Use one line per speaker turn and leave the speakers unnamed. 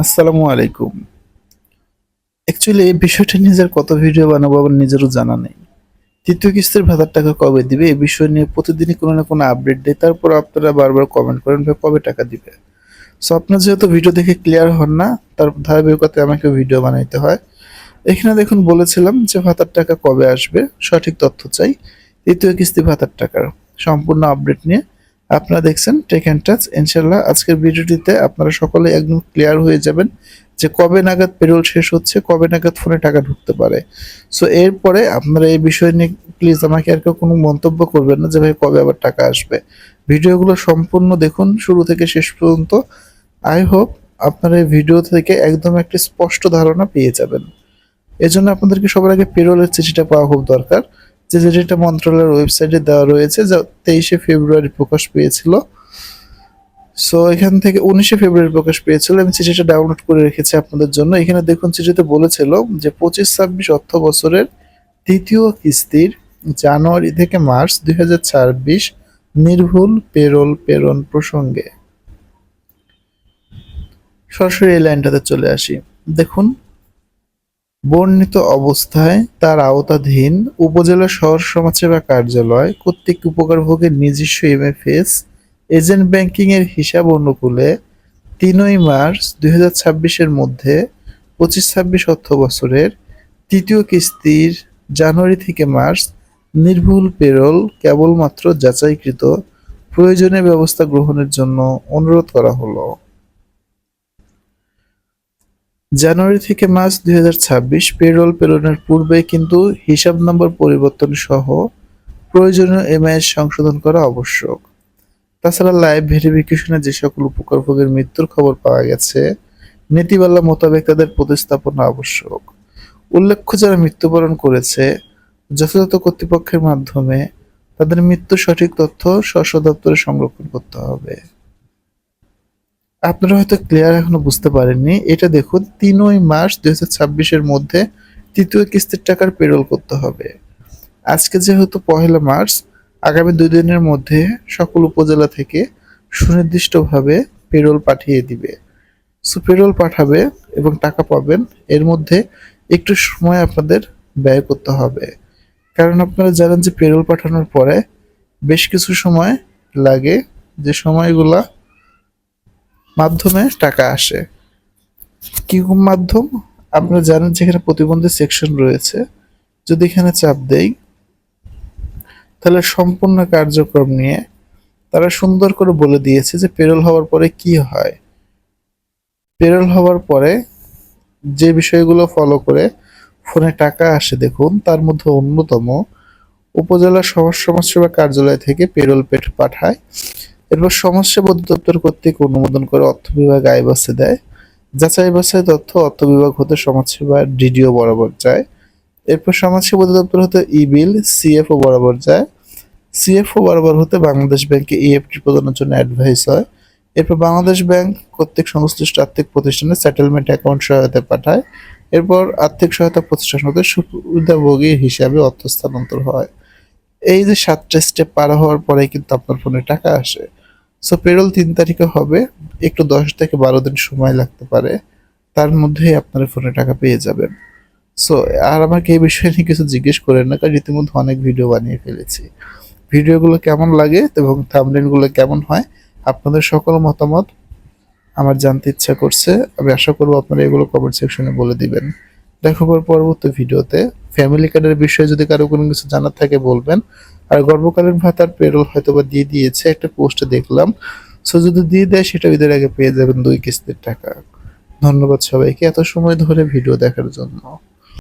আসসালামু আলাইকুম। অ্যাকচুয়ালি এই বিষয়টা নিজের কত ভিডিও বানাবো আমার নিজেরও জানা নেই। ৩য় কিস্তির ভাতার টাকা কবে দিবে? এই বিষয় নিয়ে প্রতিদিনই কোনো না কোনো আপডেট দেই। তারপর আপনারা বারবার কমেন্ট করেন ভাই কবে টাকা দিবে? সো আপনারা যেহেতু ভিডিও দেখে ক্লিয়ার হন না, তার ধারাবাহিকতায় আমাকে ভিডিও বানাইতে হয়। এখানে দেখুন বলেছিলাম যে ভাতার টাকা কবে আসবে? সঠিক তথ্য চাই। ৩য় কিস্তি ভাতার টাকার সম্পূর্ণ আপডেট নিয়ে আপনারা দেখছেন টেক অ্যান্ড টাচ। ইনশাআল্লাহ আজকের ভিডিওটিতে আপনারা সকলে একদম ক্লিয়ার হয়ে যাবেন যে কবে নাগাদ পেরোল শেষ হচ্ছে, কবে নাগাদ ফোনে টাকা ঢুকতে পারে। সো এরপরে আপনারা এই বিষয় নিয়ে প্লিজ আমাকে আর কেউ কোনো মন্তব্য করবেন না যে ভাই কবে আবার টাকা আসবে। ভিডিওগুলো সম্পূর্ণ দেখুন শুরু থেকে শেষ পর্যন্ত। আই হোপ আপনারা এই ভিডিও থেকে একদম একটি স্পষ্ট ধারণা পেয়ে যাবেন। এজন্য আপনাদেরকে সবার আগে পেরোলের চিঠিটা পাওয়া খুব দরকার। যে চিঠিটা মন্ত্রণালয়ের ওয়েবসাইটে দেওয়া রয়েছে, যা 23শে ফেব্রুয়ারি প্রকাশ পেয়েছিল। সো এখান থেকে 19শে ফেব্রুয়ারি প্রকাশ পেয়েছিল। আমি চিঠিটা ডাউনলোড করে রেখেছি আপনাদের জন্য। এখানে দেখুন চিঠিতে বলেছিল যে 25-26 অর্থ বছরের ৩য় কিস্তির জানুয়ারি থেকে মার্চ 2026 নির্ভুল পেরোল প্রেরণ প্রসঙ্গে। সরাসরি এই লাইনটাতে চলে আসি। দেখুন, বর্ণিত অবস্থায় তার আওতাধীন উপজেলা শহর সমাজসেবা কার্যালয় কর্তৃক উপকারভোগের নিজস্ব এমএফএস এজেন্ট ব্যাংকিং এর হিসাব অনুকূলে ৩ই মার্চ 2026-এর মধ্যে 25-26 অর্থ বছরের ৩য় কিস্তির জানুয়ারি থেকে মার্চ নির্ভুল পেরোল কেবলমাত্র যাচাইকৃত প্রয়োজনীয় ব্যবস্থা গ্রহণের জন্য অনুরোধ করা হলো। জানুয়ারি থেকে মার্চ 2026 পেরোল প্রেরণের পূর্বে কিন্তু হিসাব নম্বর পরিবর্তন সহ প্রয়োজনীয় এমআইএস সংশোধন করা আবশ্যক। তাছাড়া লাইভ ভেরিফিকেশনে যে সকল উপকারভোগীর মৃত্যুর খবর পাওয়া গেছে, নীতিমালা মোতাবেক তাদের প্রতিস্থাপনা আবশ্যক। উল্লেখ্য, যারা মৃত্যুবরণ করেছে যথাযথ কর্তৃপক্ষের মাধ্যমে তাদের মৃত্যুর সঠিক তথ্য স্ব দপ্তরে সংরক্ষণ করতে হবে। আপনারা হয়তো ক্লিয়ার এখনো বুঝতে পারেননি। এটা দেখুন ৩ই মার্চ 2026-এর মধ্যে ৩য় কিস্তির টাকার পেরোল করতে হবে। আজকে যেহেতু 1 মার্চ, আগামী 2 দিনের মধ্যে সকল উপজেলা থেকে সুনির্দিষ্টভাবে পেরোল পাঠিয়ে দিবে। সো পেরোল পাঠাবে এবং টাকা পাবেন। এর মধ্যে একটু সময় আপনাদের ব্যয় করতে হবে, কারণ আপনারা জানেন যে পেরোল পাঠানোর পরে বেশ কিছু সময় লাগে, যে সময়গুলা মাধ্যমে টাকা আসে। কি মাধ্যম? আপনারা জানেন যেখানে প্রতিবন্ধী সেকশন রয়েছে, যদি এখানে চাপ দেই তাহলে সম্পূর্ণ কার্যক্রম নিয়ে তারা সুন্দর করে বলে দিয়েছে যে পেরোল হওয়ার পরে কি হয়। পেরোল হওয়ার পরে যে বিষয়গুলো ফলো করে ফোনে টাকা আসে দেখুন, তার মধ্যে অন্যতম উপজেলা সমাজসেবা কার্যালয় থেকে পেরোল পাঠায়। এরপর সমাজসেবা অধিদপ্তর কর্তৃক অনুমোদন করে অর্থ বিভাগ আইবাসে দেয়। যাচাই বাছাই তথ্য অর্থ বিভাগ হতে সমাজসেবা ডিডিও বরাবর যায়। এরপর সমাজসেবা অধিদপ্তর হতে ই বিল সিএফও বরাবর যায়। সিএফও বরাবর হতে বাংলাদেশ ব্যাংকে ইএফটি প্রদানের জন্য অ্যাডভাইস হয়। এরপর বাংলাদেশ ব্যাংক কর্তৃক সংশ্লিষ্ট আর্থিক প্রতিষ্ঠানে সেটেলমেন্ট অ্যাকাউন্ট সহায়তা পাঠায়। এরপর আর্থিক সহায়তা প্রতিষ্ঠান হতে সুবিধাভোগী হিসাবে অর্থ স্থানান্তর হয়। এই যে 7টা স্টেপ পার হওয়ার পরে কিন্তু আপনার ফোনে টাকা আসে। সো পেরোল 3 তারিখে হবে, একটু 10 থেকে 12 দিন সময় লাগতে পারে, তার মধ্যেই আপনার ফোনে টাকা পেয়ে যাবেন। সো আর আমাকে এই বিষয়ে নিয়ে কিছু জিজ্ঞেস করেন না, কারণ ইতিমধ্যে অনেক ভিডিও বানিয়ে ফেলেছি। ভিডিওগুলো কেমন লাগে এবং থাম্বনেইলগুলো কেমন হয়, আপনাদের সকল মতামত আমার জানতে ইচ্ছা করছে। আমি আশা করবো আপনারা এগুলো কমেন্ট সেকশনে বলে দিবেন। দেখা হবে পরবর্তী ভিডিওতে। ফ্যামিলি কার্ডের বিষয়ে যদি কারো কোনো কিছু জানার থাকে বলবেন। আর গর্ভকালীন ভাতার পেরোল হয়তোবা দিয়ে দিয়েছে, একটা পোস্টে দেখলাম। সো যদি দিয়ে দেয় সেটা ঈদের আগে পেয়ে যাবেন 2 কিস্তির টাকা। ধন্যবাদ সবাইকে এত সময় ধরে ভিডিও দেখার জন্য।